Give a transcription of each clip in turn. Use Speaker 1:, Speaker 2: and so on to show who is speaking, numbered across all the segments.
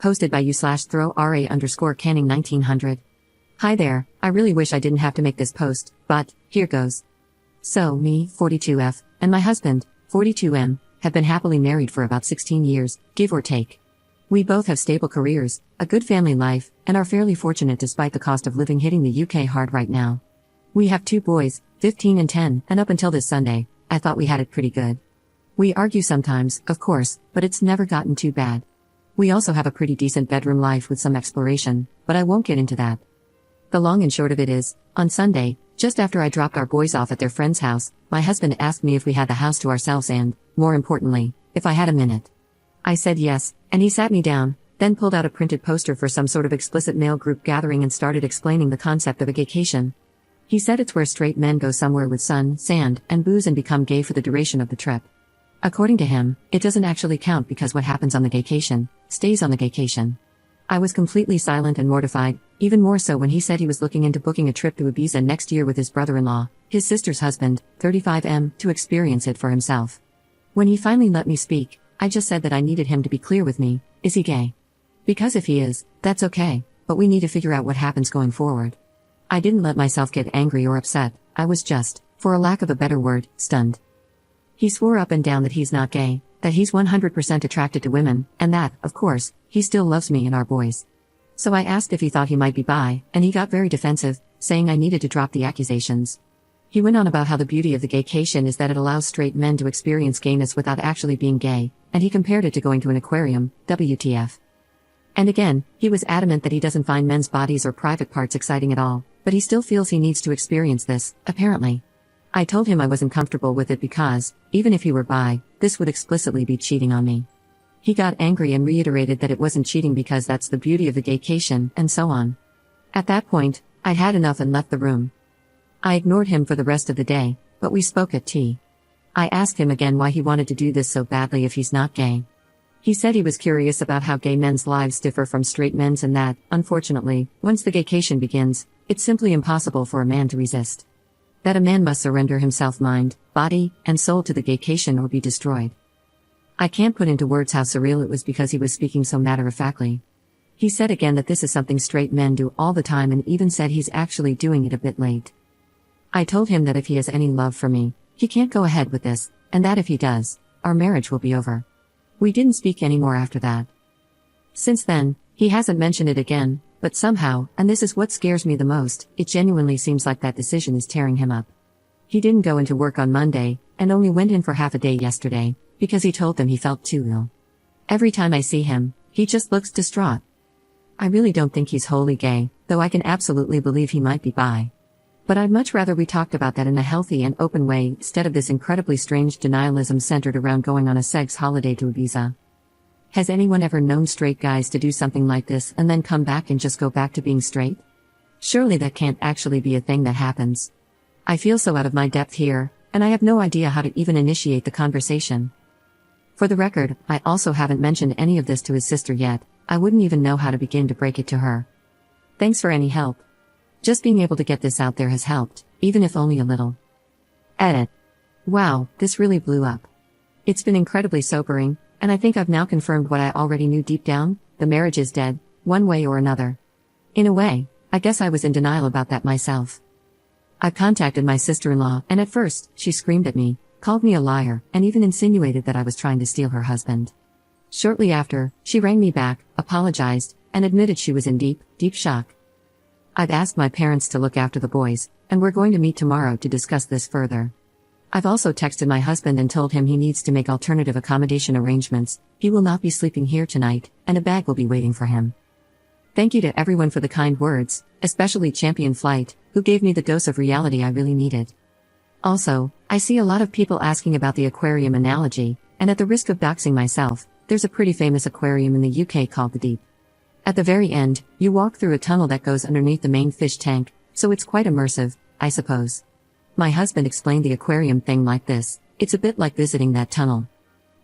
Speaker 1: posted by u/throw_ra_canning 1900. Hi there, I really wish I didn't have to make this post, but here goes. So, me, 42F, and my husband, 42M, have been happily married for about 16 years, give or take. We both have stable careers, a good family life, and are fairly fortunate despite the cost of living hitting the UK hard right now. We have 2 boys, 15 and 10, and up until this Sunday, I thought we had it pretty good. We argue sometimes, of course, but it's never gotten too bad. We also have a pretty decent bedroom life with some exploration, but I won't get into that. The long and short of it is, on Sunday, just after I dropped our boys off at their friend's house, my husband asked me if we had the house to ourselves and, more importantly, if I had a minute. I said yes, and he sat me down, then pulled out a printed poster for some sort of explicit male group gathering and started explaining the concept of a gaycation. He said it's where straight men go somewhere with sun, sand, and booze and become gay for the duration of the trip. According to him, it doesn't actually count because what happens on the gaycation, stays on the gaycation. I was completely silent and mortified, even more so when he said he was looking into booking a trip to Ibiza next year with his brother-in-law, his sister's husband, 35M, to experience it for himself. When he finally let me speak, I just said that I needed him to be clear with me, is he gay? Because if he is, that's okay, but we need to figure out what happens going forward. I didn't let myself get angry or upset, I was just, for a lack of a better word, stunned. He swore up and down that he's not gay, that he's 100% attracted to women, and that, of course, he still loves me and our boys. So I asked if he thought he might be bi, and he got very defensive, saying I needed to drop the accusations. He went on about how the beauty of the gaycation is that it allows straight men to experience gayness without actually being gay, and he compared it to going to an aquarium, WTF. And again, he was adamant that he doesn't find men's bodies or private parts exciting at all, but he still feels he needs to experience this, apparently. I told him I wasn't comfortable with it because, even if he were bi, this would explicitly be cheating on me. He got angry and reiterated that it wasn't cheating because that's the beauty of the gaycation, and so on. At that point, I'd had enough and left the room. I ignored him for the rest of the day, but we spoke at tea. I asked him again why he wanted to do this so badly if he's not gay. He said he was curious about how gay men's lives differ from straight men's and that, unfortunately, once the gaycation begins, it's simply impossible for a man to resist. That a man must surrender himself mind, body, and soul to the gaycation or be destroyed. I can't put into words how surreal it was because he was speaking so matter-of-factly. He said again that this is something straight men do all the time and even said he's actually doing it a bit late. I told him that if he has any love for me, he can't go ahead with this, and that if he does, our marriage will be over. We didn't speak anymore after that. Since then, he hasn't mentioned it again, but somehow, and this is what scares me the most, it genuinely seems like that decision is tearing him up. He didn't go into work on Monday, and only went in for half a day yesterday, because he told them he felt too ill. Every time I see him, he just looks distraught. I really don't think he's wholly gay, though I can absolutely believe he might be bi. But I'd much rather we talked about that in a healthy and open way instead of this incredibly strange denialism centered around going on a sex holiday to Ibiza. Has anyone ever known straight guys to do something like this and then come back and just go back to being straight? Surely that can't actually be a thing that happens. I feel so out of my depth here, and I have no idea how to even initiate the conversation. For the record, I also haven't mentioned any of this to his sister yet. I wouldn't even know how to begin to break it to her. Thanks for any help. Just being able to get this out there has helped, even if only a little. Edit. Wow, this really blew up. It's been incredibly sobering, and I think I've now confirmed what I already knew deep down, the marriage is dead, one way or another. In a way, I guess I was in denial about that myself. I contacted my sister-in-law, and at first, she screamed at me, called me a liar, and even insinuated that I was trying to steal her husband. Shortly after, she rang me back, apologized, and admitted she was in deep, deep shock. I've asked my parents to look after the boys, and we're going to meet tomorrow to discuss this further. I've also texted my husband and told him he needs to make alternative accommodation arrangements. He will not be sleeping here tonight, and a bag will be waiting for him. Thank you to everyone for the kind words, especially Champion Flight, who gave me the dose of reality I really needed. Also, I see a lot of people asking about the aquarium analogy, and at the risk of doxing myself, there's a pretty famous aquarium in the UK called the Deep. At the very end, you walk through a tunnel that goes underneath the main fish tank, so it's quite immersive, I suppose. My husband explained the aquarium thing like this: it's a bit like visiting that tunnel.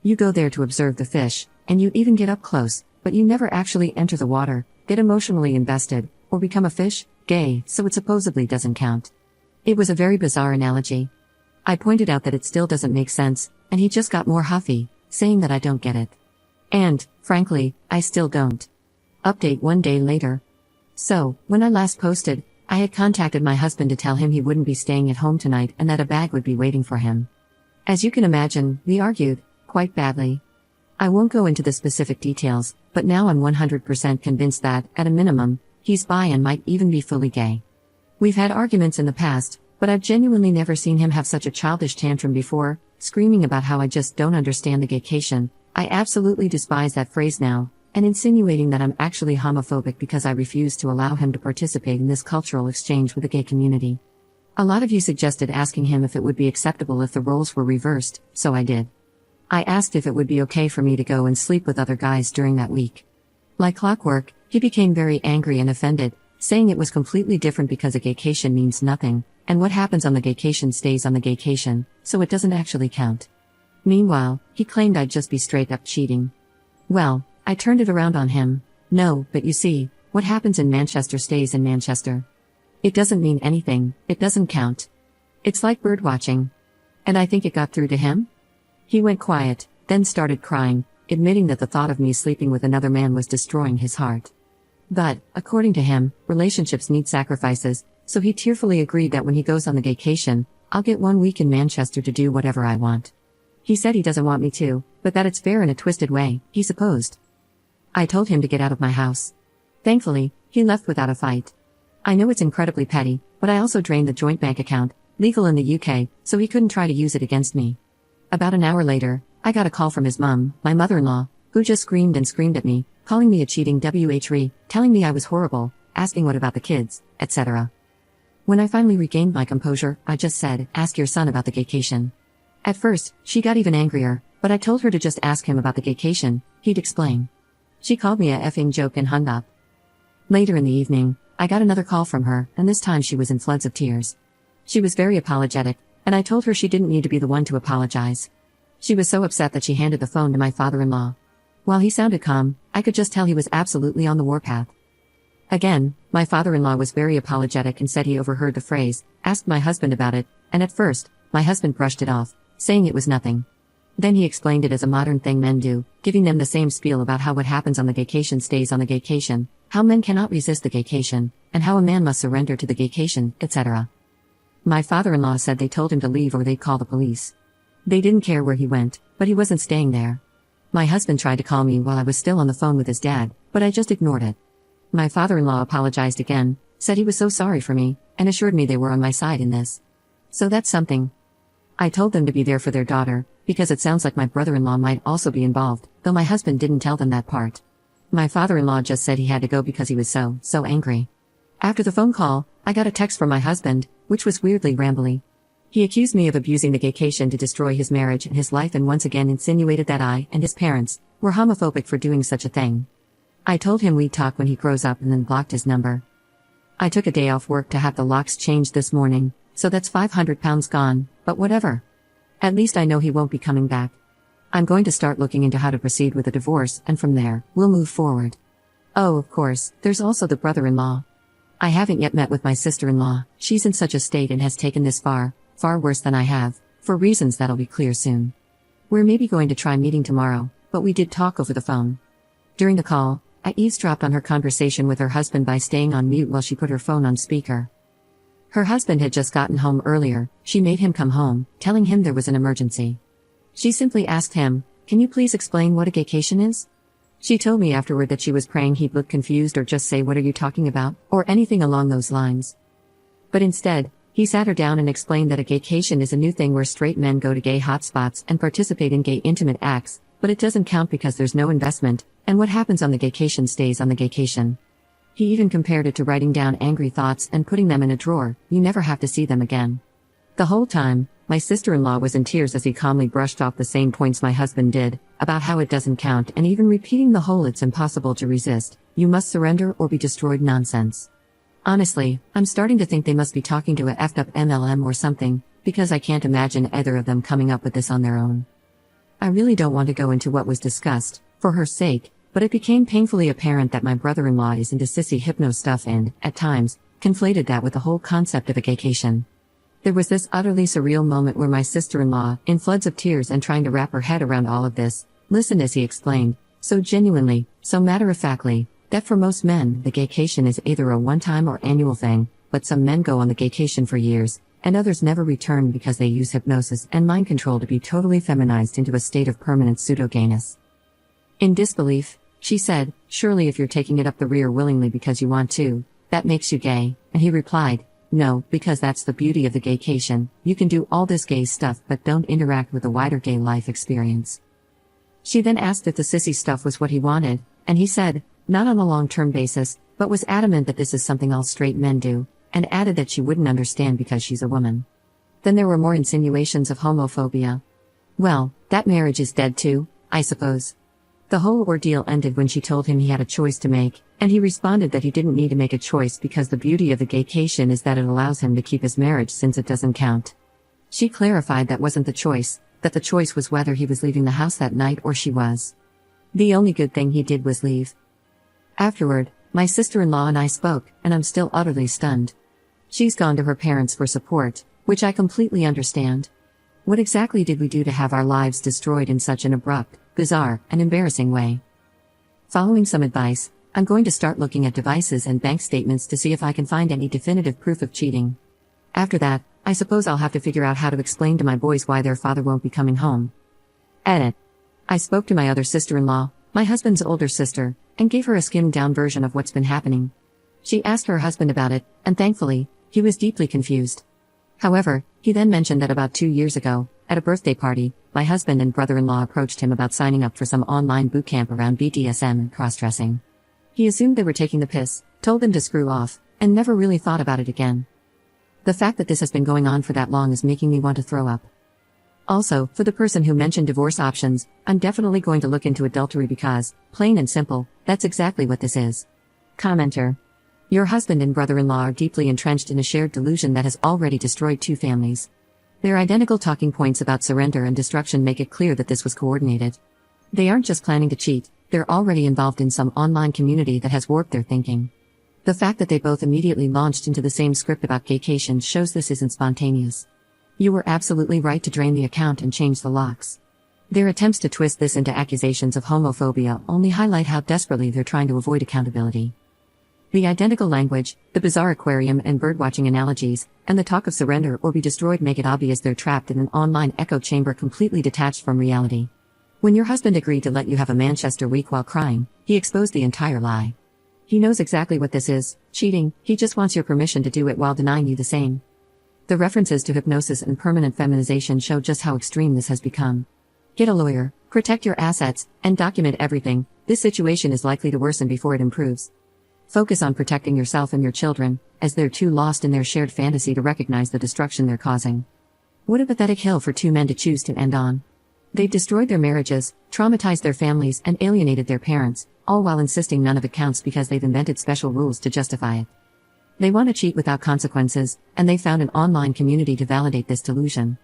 Speaker 1: You go there to observe the fish, and you even get up close, but you never actually enter the water, get emotionally invested, or become a fish, gay, so it supposedly doesn't count. It was a very bizarre analogy. I pointed out that it still doesn't make sense, and he just got more huffy, saying that I don't get it. And, frankly, I still don't. Update 1 day later. So, when I last posted, I had contacted my husband to tell him he wouldn't be staying at home tonight and that a bag would be waiting for him. As you can imagine, we argued, quite badly. I won't go into the specific details, but now I'm 100% convinced that, at a minimum, he's bi and might even be fully gay. We've had arguments in the past, but I've genuinely never seen him have such a childish tantrum before, screaming about how I just don't understand the gaycation. I absolutely despise that phrase now, and insinuating that I'm actually homophobic because I refuse to allow him to participate in this cultural exchange with the gay community. A lot of you suggested asking him if it would be acceptable if the roles were reversed, so I did. I asked if it would be okay for me to go and sleep with other guys during that week. Like clockwork, he became very angry and offended, saying it was completely different because a gaycation means nothing, and what happens on the gaycation stays on the gaycation, so it doesn't actually count. Meanwhile, he claimed I'd just be straight up cheating. Well, I turned it around on him. No, but you see, what happens in Manchester stays in Manchester. It doesn't mean anything, it doesn't count. It's like bird watching. And I think it got through to him? He went quiet, then started crying, admitting that the thought of me sleeping with another man was destroying his heart. But, according to him, relationships need sacrifices, so he tearfully agreed that when he goes on the gaycation, I'll get 1 week in Manchester to do whatever I want. He said he doesn't want me to, but that it's fair in a twisted way, he supposed. I told him to get out of my house. Thankfully, he left without a fight. I know it's incredibly petty, but I also drained the joint bank account, legal in the UK, so he couldn't try to use it against me. About an hour later, I got a call from his mum, my mother-in-law, who just screamed and screamed at me, calling me a cheating whore, telling me I was horrible, asking what about the kids, etc. When I finally regained my composure, I just said, ask your son about the gaycation. At first, she got even angrier, but I told her to just ask him about the gaycation, he'd explain. She called me a effing joke and hung up. Later in the evening, I got another call from her, and this time she was in floods of tears. She was very apologetic, and I told her she didn't need to be the one to apologize. She was so upset that she handed the phone to my father-in-law. While he sounded calm, I could just tell he was absolutely on the warpath. Again, my father-in-law was very apologetic and said he overheard the phrase, asked my husband about it, and at first, my husband brushed it off, saying it was nothing. Then he explained it as a modern thing men do, giving them the same spiel about how what happens on the gaycation stays on the gaycation, how men cannot resist the gaycation, and how a man must surrender to the gaycation, etc. My father-in-law said they told him to leave or they'd call the police. They didn't care where he went, but he wasn't staying there. My husband tried to call me while I was still on the phone with his dad, but I just ignored it. My father-in-law apologized again, said he was so sorry for me, and assured me they were on my side in this. So that's something. I told them to be there for their daughter, because it sounds like my brother-in-law might also be involved, though my husband didn't tell them that part. My father-in-law just said he had to go because he was so angry. After the phone call, I got a text from my husband, which was weirdly rambly. He accused me of abusing the gaycation to destroy his marriage and his life and once again insinuated that I and his parents were homophobic for doing such a thing. I told him we'd talk when he grows up and then blocked his number. I took a day off work to have the locks changed this morning, so that's £500 gone, but whatever. At least I know he won't be coming back. I'm going to start looking into how to proceed with a divorce, and from there, we'll move forward. Oh, of course, there's also the brother-in-law. I haven't yet met with my sister-in-law. She's in such a state and has taken this far worse than I have, for reasons that'll be clear soon. We're maybe going to try meeting tomorrow, but we did talk over the phone. During the call, I eavesdropped on her conversation with her husband by staying on mute while she put her phone on speaker. Her husband had just gotten home earlier. She made him come home, telling him there was an emergency. She simply asked him, "Can you please explain what a gaycation is?" She told me afterward that she was praying he'd look confused or just say, "What are you talking about?" or anything along those lines. But instead, he sat her down and explained that a gaycation is a new thing where straight men go to gay hotspots and participate in gay intimate acts, but it doesn't count because there's no investment, and what happens on the gaycation stays on the gaycation. He even compared it to writing down angry thoughts and putting them in a drawer. You never have to see them again. The whole time, my sister-in-law was in tears as he calmly brushed off the same points my husband did, about how it doesn't count and even repeating the whole "it's impossible to resist, you must surrender or be destroyed" nonsense. Honestly, I'm starting to think they must be talking to a effed up MLM or something, because I can't imagine either of them coming up with this on their own. I really don't want to go into what was discussed, for her sake, but it became painfully apparent that my brother-in-law is into sissy hypno stuff and, at times, conflated that with the whole concept of a gaycation. There was this utterly surreal moment where my sister-in-law, in floods of tears and trying to wrap her head around all of this, listened as he explained, so genuinely, so matter-of-factly, that for most men, the gaycation is either a one-time or annual thing, but some men go on the gaycation for years, and others never return because they use hypnosis and mind control to be totally feminized into a state of permanent pseudo-gayness. In disbelief, she said, "Surely if you're taking it up the rear willingly because you want to, that makes you gay," and he replied, "No, because that's the beauty of the gaycation, you can do all this gay stuff but don't interact with the wider gay life experience." She then asked if the sissy stuff was what he wanted, and he said, not on a long-term basis, but was adamant that this is something all straight men do, and added that she wouldn't understand because she's a woman. Then there were more insinuations of homophobia. "Well, that marriage is dead too, I suppose." The whole ordeal ended when she told him he had a choice to make, and he responded that he didn't need to make a choice because the beauty of the gaycation is that it allows him to keep his marriage since it doesn't count. She clarified that wasn't the choice, that the choice was whether he was leaving the house that night or she was. The only good thing he did was leave. Afterward, my sister-in-law and I spoke, and I'm still utterly stunned. She's gone to her parents for support, which I completely understand. What exactly did we do to have our lives destroyed in such an abrupt, bizarre, and embarrassing way? Following some advice, I'm going to start looking at devices and bank statements to see if I can find any definitive proof of cheating. After that, I suppose I'll have to figure out how to explain to my boys why their father won't be coming home. Edit. I spoke to my other sister-in-law, my husband's older sister, and gave her a skimmed-down version of what's been happening. She asked her husband about it, and thankfully, he was deeply confused. However, he then mentioned that about 2 years ago, at a birthday party, my husband and brother-in-law approached him about signing up for some online boot camp around BDSM and cross-dressing. He assumed they were taking the piss, told them to screw off, and never really thought about it again. The fact that this has been going on for that long is making me want to throw up. Also, for the person who mentioned divorce options, I'm definitely going to look into adultery because, plain and simple, that's exactly what this is. Commenter. Your husband and brother-in-law are deeply entrenched in a shared delusion that has already destroyed 2 families. Their identical talking points about surrender and destruction make it clear that this was coordinated. They aren't just planning to cheat, they're already involved in some online community that has warped their thinking. The fact that they both immediately launched into the same script about gaycation shows this isn't spontaneous. You were absolutely right to drain the account and change the locks. Their attempts to twist this into accusations of homophobia only highlight how desperately they're trying to avoid accountability. The identical language, the bizarre aquarium and birdwatching analogies, and the talk of surrender or be destroyed make it obvious they're trapped in an online echo chamber completely detached from reality. When your husband agreed to let you have a Manchester week while crying, he exposed the entire lie. He knows exactly what this is, cheating, he just wants your permission to do it while denying you the same. The references to hypnosis and permanent feminization show just how extreme this has become. Get a lawyer, protect your assets, and document everything. This situation is likely to worsen before it improves. Focus on protecting yourself and your children, as they're too lost in their shared fantasy to recognize the destruction they're causing. What a pathetic hill for 2 men to choose to end on. They've destroyed their marriages, traumatized their families, and alienated their parents, all while insisting none of it counts because they've invented special rules to justify it. They want to cheat without consequences, and they found an online community to validate this delusion.